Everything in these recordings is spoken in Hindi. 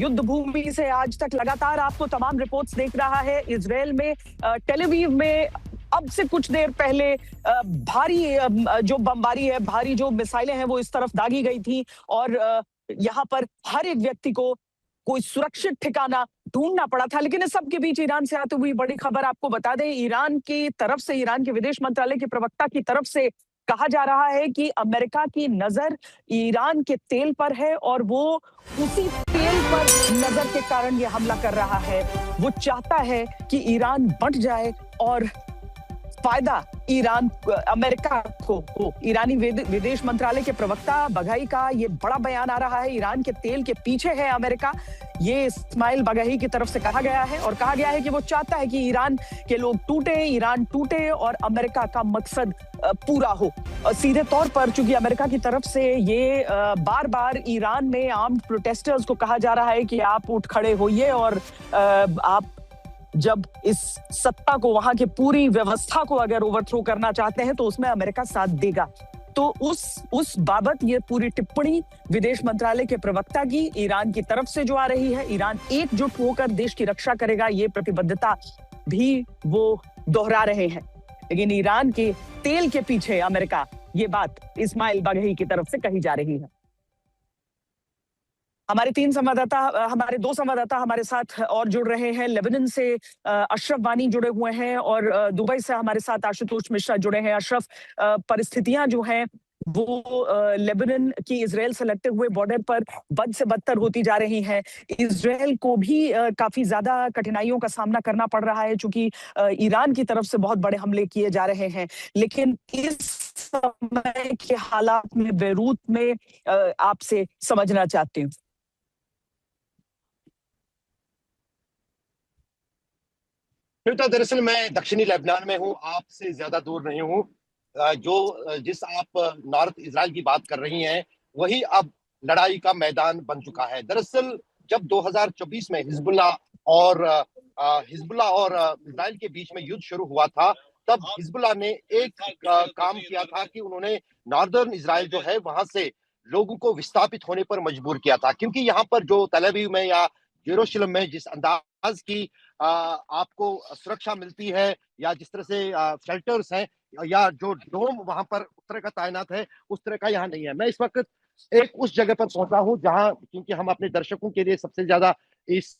युद्ध भूमि से आज तक लगातार आपको तमाम रिपोर्ट्स देख रहा है। इजराइल में टेल अवीव में अब से कुछ देर पहले भारी जो बमबारी है, भारी जो मिसाइलें हैं वो इस तरफ दागी गई थी और यहाँ पर हर एक व्यक्ति को कोई सुरक्षित ठिकाना ढूंढना पड़ा था। लेकिन इस सब के बीच ईरान से आती हुई बड़ी खबर आपको बता दें, ईरान की तरफ से, ईरान के विदेश मंत्रालय के प्रवक्ता की तरफ से कहा जा रहा है कि अमेरिका की नजर ईरान के तेल पर है और वो उसी तेल पर नजर के कारण ये हमला कर रहा है। वो चाहता है कि ईरान बंट जाए और फायदा ईरान अमेरिका को हो। ईरानी विदेश मंत्रालय के प्रवक्ता बघाई का ये बड़ा बयान आ रहा है, ईरान के तेल के पीछे है अमेरिका। ये इस्माइल बघाई की तरफ से कहा गया है और कहा गया है कि वो चाहता है कि ईरान के लोग टूटे, ईरान टूटे और अमेरिका का मकसद पूरा हो। सीधे तौर पर चूंकि अमेरिका की तरफ से ये बार बार ईरान में आर्म्ड प्रोटेस्टर्स को कहा जा रहा है कि आप उठ खड़े होइए और आप जब इस सत्ता को, वहां की पूरी व्यवस्था को अगर ओवरथ्रो करना चाहते हैं तो उसमें अमेरिका साथ देगा। तो उस बाबत ये पूरी टिप्पणी विदेश मंत्रालय के प्रवक्ता की ईरान की तरफ से जो आ रही है, ईरान एकजुट होकर देश की रक्षा करेगा, ये प्रतिबद्धता भी वो दोहरा रहे हैं। लेकिन ईरान के तेल के पीछे अमेरिका, ये बात इस्माइल बघई की तरफ से कही जा रही है। हमारे दो संवाददाता हमारे साथ और जुड़ रहे हैं। लेबनान से अशरफ वानी जुड़े हुए हैं और दुबई से हमारे साथ आशुतोष मिश्रा जुड़े हैं। अशरफ, परिस्थितियां जो हैं वो लेबनान की इजराइल से लगते हुए बॉर्डर पर बद से बदतर होती जा रही हैं। इजराइल को भी काफी ज्यादा कठिनाइयों का सामना करना पड़ रहा है क्योंकि ईरान की तरफ से बहुत बड़े हमले किए जा रहे हैं। लेकिन इस समय के हालात में बेरूत में आपसे समझना चाहती हूँ। दरअसल मैं दक्षिणी लेबनान में हूँ, आपसे ज्यादा दूर नहीं हूँ। जिस आप नॉर्थ इजराइल की बात कर रही हैं, वही अब लड़ाई का मैदान बन चुका है। दरअसल जब 2024 में हिजबुल्ला और इजराइल के बीच में युद्ध शुरू हुआ था, तब हिजबुल्ला ने एक काम किया था कि उन्होंने नॉर्दर्न इजराइल जो है वहां से लोगों को विस्थापित होने पर मजबूर किया था, क्योंकि यहाँ पर जो तेल अवीव में या यरूशलेम में जिस अंदाज की आपको सुरक्षा मिलती है या जिस तरह से शेल्टर्स हैं या जो डोम वहां पर उस तरह का तैनात है, उस तरह का यहाँ नहीं है। मैं इस वक्त एक उस जगह पर पहुंचा हूँ जहां, क्योंकि हम अपने दर्शकों के लिए सबसे ज्यादा इस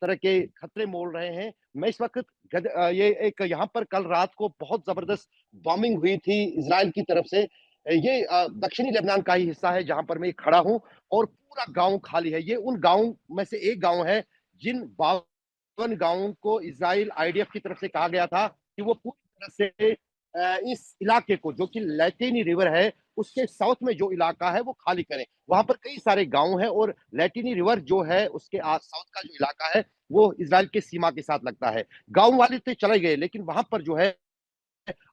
तरह के खतरे मोल रहे हैं, मैं इस वक्त ये एक यहाँ पर कल रात को बहुत जबरदस्त बॉम्बिंग हुई थी इजराइल की तरफ से। ये दक्षिणी लेबनान का ही हिस्सा है जहां पर मैं खड़ा हूं और पूरा गांव खाली है। ये उन गांव में से एक गांव है जिन 52 गांवों को इजराइल आईडीएफ की तरफ से कहा गया था कि वो पूरी तरह से इस इलाके को, जो कि लैटिनी रिवर है उसके साउथ में जो इलाका है वो खाली करें। वहां पर कई सारे गांव हैं और लैटिनी रिवर जो है उसके साउथ का जो इलाका है वो इजराइल के सीमा के साथ लगता है। गांव वाले तो चले गए, लेकिन वहां पर जो है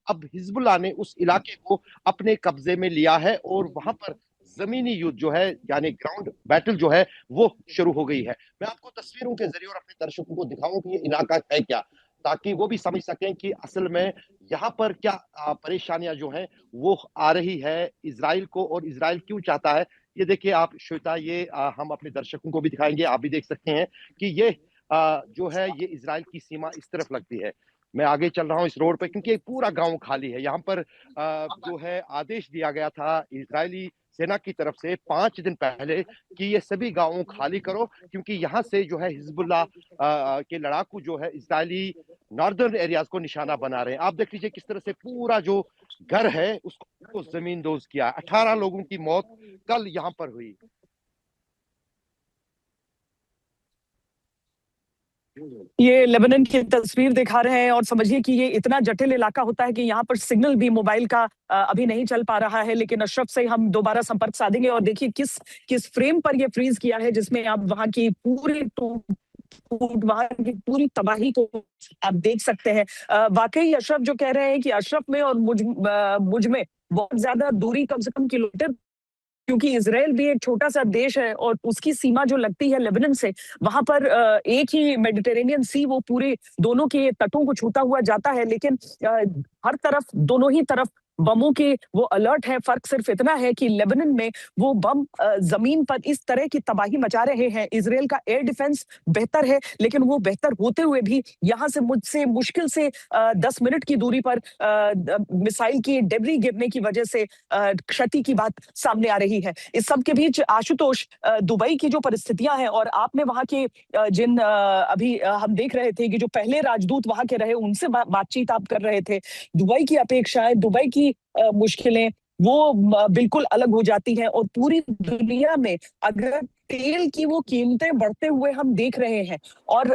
अब हिजबुल्लाह ने उस इलाके को अपने कब्जे में लिया है और वहां पर जमीनी युद्ध जो है, यानी ग्राउंड बैटल जो है वो शुरू हो गई है। मैं आपको तस्वीरों के जरिए और अपने दर्शकों को दिखाऊं कि ये इलाका है क्या, ताकि वो भी समझ सकें कि असल में यहाँ पर क्या परेशानियां जो हैं वो आ रही है इजराइल को और इजराइल क्यों चाहता है। ये देखिए आप श्वेता, ये हम अपने दर्शकों को भी दिखाएंगे, आप भी देख सकते हैं कि ये जो है ये इजराइल की सीमा इस तरफ लगती है। मैं आगे चल रहा हूँ इस रोड पे क्योंकि पूरा गांव खाली है। यहाँ पर जो है आदेश दिया गया था इजरायली सेना की तरफ से 5 दिन पहले कि ये सभी गांवों खाली करो, क्योंकि यहाँ से जो है हिजबुल्लाह के लड़ाकू जो है इजरायली नॉर्दर्न एरियाज को निशाना बना रहे हैं। आप देख लीजिए किस तरह से पूरा जो घर है उसको जमींदोज किया। 18 लोगों की मौत कल यहाँ पर हुई। ये लेबनान की तस्वीर दिखा रहे हैं और समझिए कि ये इतना जटिल इलाका होता है कि यहाँ पर सिग्नल भी मोबाइल का अभी नहीं चल पा रहा है। लेकिन अशरफ से हम दोबारा संपर्क साधेंगे और देखिए किस फ्रेम पर ये फ्रीज किया है, जिसमें आप वहां की वहां की पूरी तबाही को आप देख सकते हैं। वाकई अशरफ जो कह रहे हैं कि अशरफ में और मुझ में बहुत ज्यादा दूरी, कम से कम किलोमीटर, क्योंकि इजराइल भी एक छोटा सा देश है और उसकी सीमा जो लगती है लेबनान से, वहां पर एक ही मेडिटेरेनियन सी वो पूरे दोनों के तटों को छूता हुआ जाता है। लेकिन हर तरफ, दोनों ही तरफ बमों के वो अलर्ट है। फर्क सिर्फ इतना है कि लेबनान में वो बम जमीन पर इस तरह की तबाही मचा रहे हैं। इजराइल का एयर डिफेंस बेहतर है, लेकिन वो बेहतर होते हुए भी यहाँ से मुझसे मुश्किल से 10 मिनट की दूरी पर मिसाइल की डेब्री गिरने की वजह से क्षति की बात सामने आ रही है। इस सब के बीच आशुतोष, दुबई की जो परिस्थितियां हैं, और आपने वहां के जिन अभी हम देख रहे थे कि जो पहले राजदूत वहां के रहे, उनसे बातचीत आप कर रहे थे। दुबई की अपेक्षाएं, दुबई की मुश्किलें वो बिल्कुल अलग हो जाती हैं। और पूरी दुनिया में अगर तेल की वो कीमतें बढ़ते हुए हम देख रहे हैं, और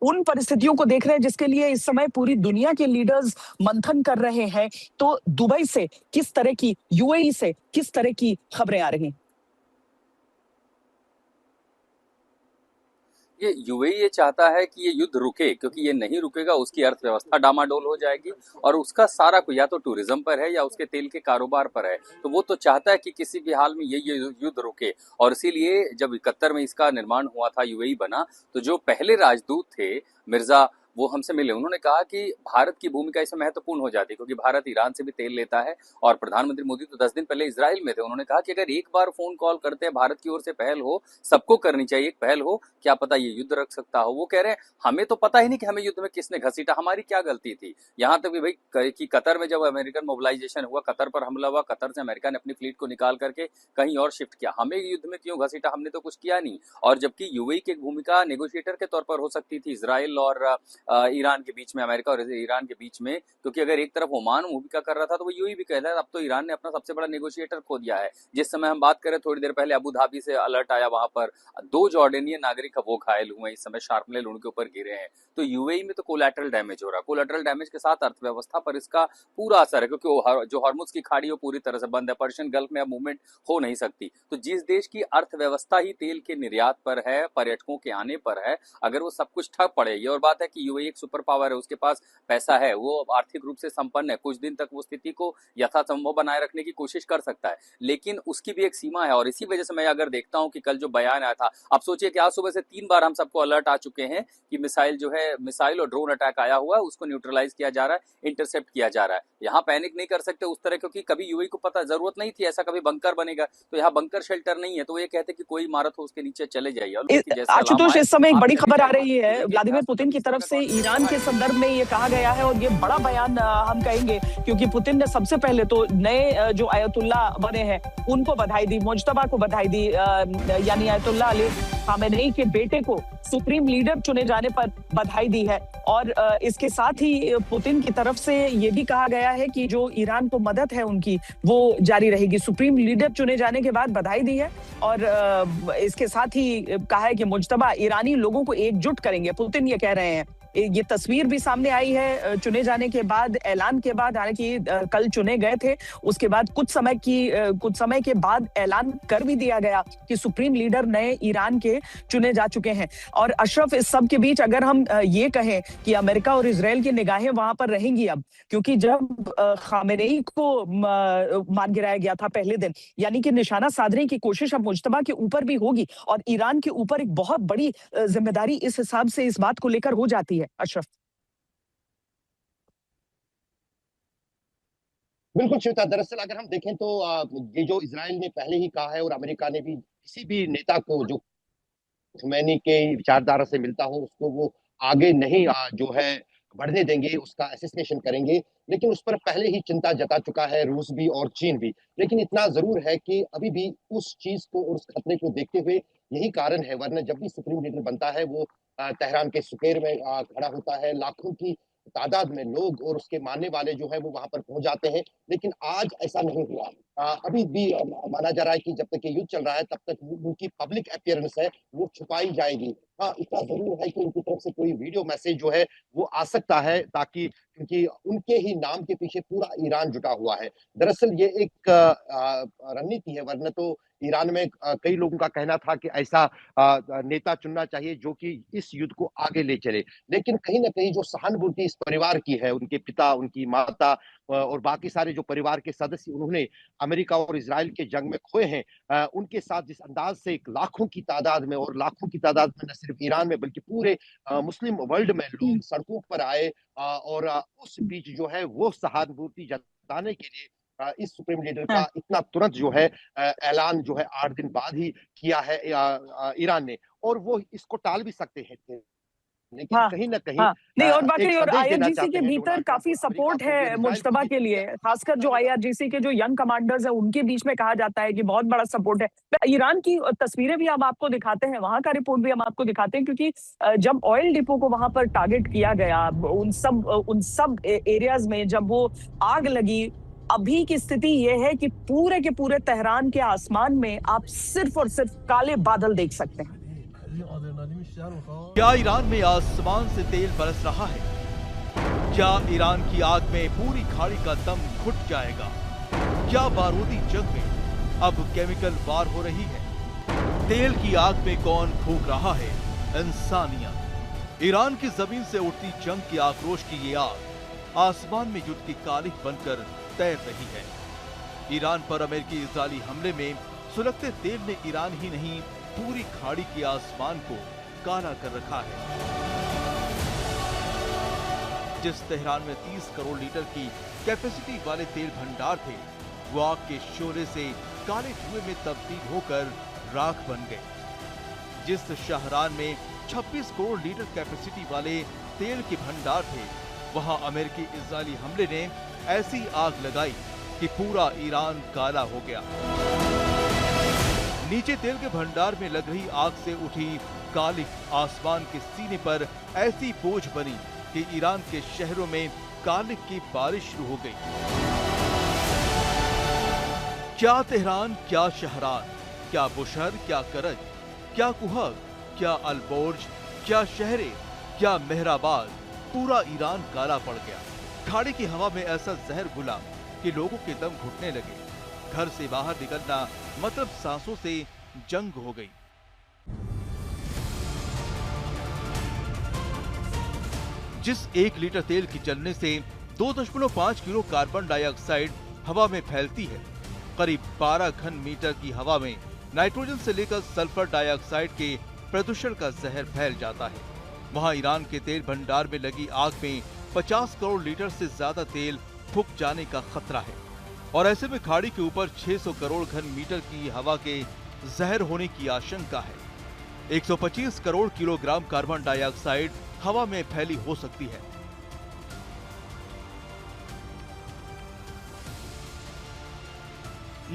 उन परिस्थितियों को देख रहे हैं जिसके लिए इस समय पूरी दुनिया के लीडर्स मंथन कर रहे हैं, तो दुबई से किस तरह की, यूएई से किस तरह की खबरें आ रही हैं? ये यूएई ये चाहता है कि ये युद्ध रुके, क्योंकि ये नहीं रुकेगा उसकी अर्थव्यवस्था डामाडोल हो जाएगी और उसका सारा कुछ या तो टूरिज्म पर है या उसके तेल के कारोबार पर है। तो वो तो चाहता है कि किसी भी हाल में ये युद्ध रुके। और इसीलिए जब 71 में इसका निर्माण हुआ था, यूएई बना, तो जो पहले राजदूत थे मिर्जा, वो हमसे मिले। उन्होंने कहा कि भारत की भूमिका इसमें महत्वपूर्ण हो जाती है, क्योंकि भारत ईरान से भी तेल लेता है। और प्रधानमंत्री मोदी तो 10 दिन पहले इजराइल में थे। उन्होंने कहा कि अगर एक बार फोन कॉल करते हैं, भारत की ओर से पहल हो, सबको करनी चाहिए, एक पहल हो, क्या पता ये युद्ध रख सकता हो। वो कह रहे हैं हमें तो पता ही नहीं कि हमें युद्ध में किसने घसीटा, हमारी क्या गलती थी। यहाँ तक भी भाई कि कतर में जब अमेरिकन मोबिलाइजेशन हुआ, कतर पर हमला हुआ, कतर से अमेरिका ने अपनी फ्लीट को निकाल करके कहीं और शिफ्ट किया। हमें युद्ध में क्यों घसीटा, हमने तो कुछ किया नहीं। और जबकि यूएई की भूमिका नेगोशिएटर के तौर पर हो सकती थी इजराइल और ईरान के बीच में, अमेरिका और ईरान के बीच में, क्योंकि अगर एक तरफ ओमान भूमिका कर रहा था तो वो यूएई भी कह रहा है अब तो ईरान ने अपना सबसे बड़ा नेगोशिएटर खो दिया है। जिस समय हम बात करें, थोड़ी देर पहले अबू धाबी से अलर्ट आया, वहां पर 2 जॉर्डेनियन नागरिक वो घायल हुए, इस समय शार्पनेल उनके ऊपर गिरे हैं। तो यूएई में तो कोलैटरल डैमेज हो रहा है। कोलैटरल डैमेज के साथ अर्थव्यवस्था पर इसका पूरा असर है, क्योंकि जो हॉर्मुज की खाड़ी वो पूरी तरह से बंद है, पर्शियन गल्फ में अब मूवमेंट हो नहीं सकती। तो जिस देश की अर्थव्यवस्था ही तेल के निर्यात पर है, पर्यटकों के आने पर है, अगर वो सब कुछ ठप पड़े। ये और बात है कि यूएई एक सुपर पावर है, उसके पास पैसा है, वो आर्थिक रूप से संपन्न है, कुछ दिन तक वो स्थिति को यथासंभव बनाए रखने की कोशिश कर सकता है, लेकिन उसकी भी एक सीमा है। और इसी वजह से मैं अगर देखता हूं कि कल जो बयान आया था, आप सोचिए कि आज सुबह से 3 बार हम सबको अलर्ट आ चुके हैं कि मिसाइल और ड्रोन अटैक आया हुआ है, उसको न्यूट्रलाइज किया जा रहा है, इंटरसेप्ट किया जा रहा है। यहाँ पैनिक नहीं कर सकते उस तरह, क्योंकि कभी यूएई को पता जरूरत नहीं थी ऐसा कभी बंकर बनेगा। तो यहाँ बंकर शेल्टर नहीं है, तो ये कहते कि कोई इमारत हो उसके नीचे चले जाइए, और जैसे अलार्म आशुतोष, आए इस समय एक आप बड़ी चले खबर आ जाइए। रही है तो ये भी व्लादिमीर इतिहास में पुतिन कभी की इस तरह तरफ का से, कॉन्फ्लिक्ट ईरान हुआ के ही नहीं। संदर्भ में ये कहा गया है, और ये बड़ा बयान हम कहेंगे, क्योंकि पुतिन ने सबसे पहले तो नए जो आयतुल्ला बने हैं उनको बधाई दी, मुज्तबा को बधाई दी, यानी आयतुल्ला अली खामेनेई के बेटे को सुप्रीम लीडर चुने जाने पर बधाई दी है। और इसके साथ ही पुतिन की तरफ से ये भी कहा गया है कि जो ईरान को मदद है उनकी, वो जारी रहेगी। सुप्रीम लीडर चुने जाने के बाद बधाई दी है, और इसके साथ ही कहा है कि मुज्तबा ईरानी लोगों को एकजुट करेंगे, पुतिन ये कह रहे हैं। ये तस्वीर भी सामने आई है चुने जाने के बाद, ऐलान के बाद। हालांकि कल चुने गए थे, उसके बाद कुछ समय के बाद ऐलान कर भी दिया गया कि सुप्रीम लीडर नए ईरान के चुने जा चुके हैं। और अशरफ, इस सब के बीच अगर हम ये कहें कि अमेरिका और इजराइल की निगाहें वहां पर रहेंगी अब, क्योंकि जब खामेनेई को मार गिराया गया था पहले दिन, यानी कि निशाना साधने की कोशिश अब मुज्तबा के ऊपर भी होगी, और ईरान के ऊपर एक बहुत बड़ी जिम्मेदारी इस हिसाब से इस बात को लेकर हो जाती है। अशरफ। बिल्कुल श्वेता, दरअसल अगर हम देखें तो ये जो इजराइल ने पहले ही कहा है और अमेरिका ने भी, किसी भी नेता को जो खुमैनी के विचारधारा से मिलता हो उसको वो आगे नहीं जो है बढ़ने देंगे, उसका असैसिनेशन करेंगे। लेकिन उस पर पहले ही चिंता जता चुका है रूस भी और चीन भी। लेकिन इतना जरूर है कि अभी भी उस चीज को और उस खतरे को देखते हुए यही कारण है, वरना जब भी सुप्रीम लीडर बनता है वो तेहरान के सुकेर में खड़ा होता है, लाखों की तादाद में लोग और उसके मानने वाले जो है वो वहां पर पहुंच जाते हैं। लेकिन आज ऐसा नहीं हुआ। अभी भी माना जा रहा है कि जब तक ये युद्ध चल रहा है तब तक उनकी पब्लिक अपीयरेंस है वो छुपाई जाएगी। हाँ, इतना जरूर है कि उनकी तरफ से कोई वीडियो मैसेज जो है वो आ सकता है, ताकि, क्योंकि उनके ही नाम के पीछे पूरा ईरान जुटा हुआ है। दरअसल ये एक रणनीति है, वरना तो ईरान में कई लोगों का कहना था कि ऐसा नेता चुनना चाहिए जो कि इस युद्ध को आगे ले चले। लेकिन कहीं ना कहीं जो सहानुभूति इस परिवार की है, उनके पिता, उनकी माता और बाकी सारे जो परिवार के सदस्य उन्होंने अमेरिका और इजराइल के जंग में खोए हैं, उनके साथ जिस अंदाज से लाखों की तादाद में, और लाखों की तादाद में न सिर्फ ईरान में बल्कि पूरे मुस्लिम वर्ल्ड में लोग सड़कों पर आए, और उस बीच जो है वो सहानुभूति बताने के लिए इस सुप्रीम लीडर हाँ। का इतना तुरंत जो है ऐलान जो है 8 दिन बाद ही किया है ईरान ने, और वो इसको टाल भी सकते हैं, लेकिन हाँ, कहीं न कहीं हाँ। नहीं और एक वाक़ई और संदेश देना आईआरजीसी चाहते के हैं भीतर डोनाल्ड ट्रंप काफ़ी और अमेरिका सपोर्ट को कि है इज़राइल को मुज्तबा भी के लिए, खासकर जो आईआरजीसी के जो यंग कमांडर्स हैं, उनके बीच में कहा जाता है कि बहुत बड़ा सपोर्ट है। ईरान की तस्वीरें भी हम आपको दिखाते हैं, वहाँ का रिपोर्ट भी हम आपको दिखाते हैं क्योंकि जब ऑयल डिपो को वहाँ पर टारगेट किया गया, उन सब एरियाज़ में जब वो आग लगी, अभी की स्थिति ये है कि पूरे के पूरे तेहरान के आसमान में आप सिर्फ़ और सिर्फ़ काले बादल देख सकते हैं। क्या ईरान में आसमान से तेल बरस रहा है? क्या ईरान की आग में पूरी खाड़ी का दम घुट जाएगा? क्या बारूदी जंग में अब केमिकल वार हो रही है? तेल की आग में कौन फूंक रहा है? इंसानियत। ईरान की जमीन से उठती जंग की आक्रोश की ये आग आसमान में युद्ध की कालिख बनकर तैर रही है। ईरान पर अमेरिकी इजरायली हमले में सुलगते तेल ने ईरान ही नहीं पूरी खाड़ी के आसमान को काला कर रखा है। जिस तेहरान में 30 करोड़ लीटर की कैपेसिटी वाले तेल भंडार थे, वो आग के शोले से काले धुएं में तब्दील होकर राख बन गए। जिस शहरान में 26 करोड़ लीटर कैपेसिटी वाले तेल के भंडार थे, वहां अमेरिकी इजरायली हमले ने ऐसी आग लगाई कि पूरा ईरान काला हो गया। नीचे तेल के भंडार में लग रही आग से उठी कालिख आसमान के सीने पर ऐसी बोझ बनी कि ईरान के शहरों में कालिख की बारिश शुरू हो गई। क्या तेहरान, क्या शहरान, क्या बुशहर, क्या करज, क्या कुहक, क्या अलबोर्ज, क्या शहरे, क्या मेहराबाद, पूरा ईरान काला पड़ गया। खाड़ी की हवा में ऐसा जहर घुला कि लोगों के दम घुटने लगे। घर से बाहर निकलना मतलब सांसों से जंग हो गई। जिस 1 लीटर तेल की जलने से 2.5 किलो कार्बन डाइऑक्साइड हवा में फैलती है, करीब 12 घन मीटर की हवा में नाइट्रोजन से लेकर सल्फर डाइऑक्साइड के प्रदूषण का जहर फैल जाता है। वहां ईरान के तेल भंडार में लगी आग में 50 करोड़ लीटर से ज्यादा तेल फूंक जाने का खतरा है, और ऐसे में खाड़ी के ऊपर 600 करोड़ घन मीटर की हवा के जहर होने की आशंका है। 125 करोड़ किलोग्राम कार्बन डाइऑक्साइड हवा में फैली हो सकती है।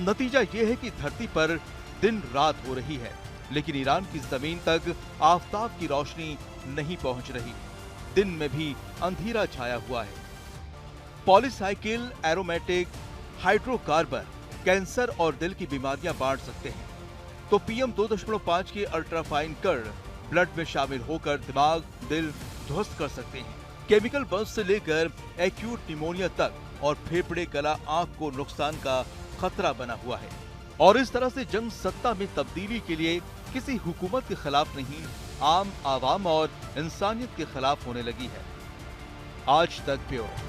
नतीजा यह है कि धरती पर दिन रात हो रही है, लेकिन ईरान की जमीन तक आफताब की रोशनी नहीं पहुंच रही। दिन में भी अंधेरा छाया हुआ है। पॉलीसाइकिल, एरोमेटिक हाइड्रोकार्बन कैंसर और दिल की बीमारियां बांट सकते हैं, तो PM 2.5 के अल्ट्राफाइन कण ब्लड में शामिल होकर दिमाग, दिल ध्वस्त कर सकते हैं। केमिकल बर्स्ट से लेकर एक्यूट निमोनिया तक और फेफड़े, गला, आंख को नुकसान का खतरा बना हुआ है। और इस तरह से जंग सत्ता में तब्दीली के लिए किसी हुकूमत के खिलाफ नहीं, आम आवाम और इंसानियत के खिलाफ होने लगी है। आज तक ब्यूरो।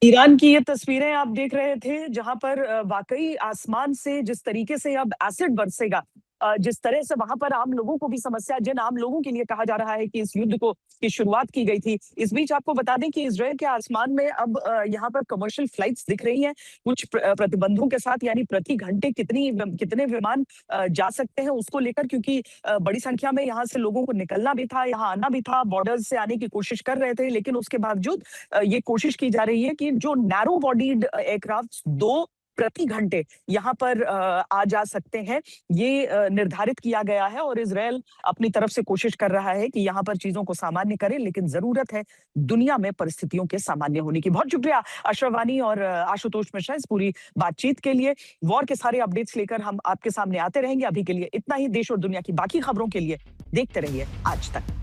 ईरान की ये तस्वीरें आप देख रहे थे, जहां पर वाकई आसमान से जिस तरीके से अब एसिड बरसेगा, जिस तरह से वहां पर आम लोगों को भी समस्या, जिन आम लोगों के लिए कहा जा रहा है कि इस युद्ध को की शुरुआत की गई थी। इस बीच आपको बता दें कि इजरायल के आसमान में अब यहाँ पर कमर्शियल फ्लाइट्स दिख रही हैं, कुछ प्रतिबंधों के साथ, यानी प्रति घंटे कितने विमान जा सकते हैं उसको लेकर, क्योंकि बड़ी संख्या में यहाँ से लोगों को निकलना भी था, यहाँ आना भी था, बॉर्डर्स से आने की कोशिश कर रहे थे, लेकिन उसके बावजूद ये कोशिश की जा रही है कि जो नैरो बॉडीड एयरक्राफ्ट 2 प्रति घंटे यहाँ पर आ जा सकते हैं, ये निर्धारित किया गया है। और इजरायल अपनी तरफ से कोशिश कर रहा है कि यहाँ पर चीजों को सामान्य करे, लेकिन जरूरत है दुनिया में परिस्थितियों के सामान्य होने की। बहुत शुक्रिया अशरफ वानी और आशुतोष मिश्रा इस पूरी बातचीत के लिए। वॉर के सारे अपडेट्स लेकर हम आपके सामने आते रहेंगे। अभी के लिए इतना ही। देश और दुनिया की बाकी खबरों के लिए देखते रहिए आज तक।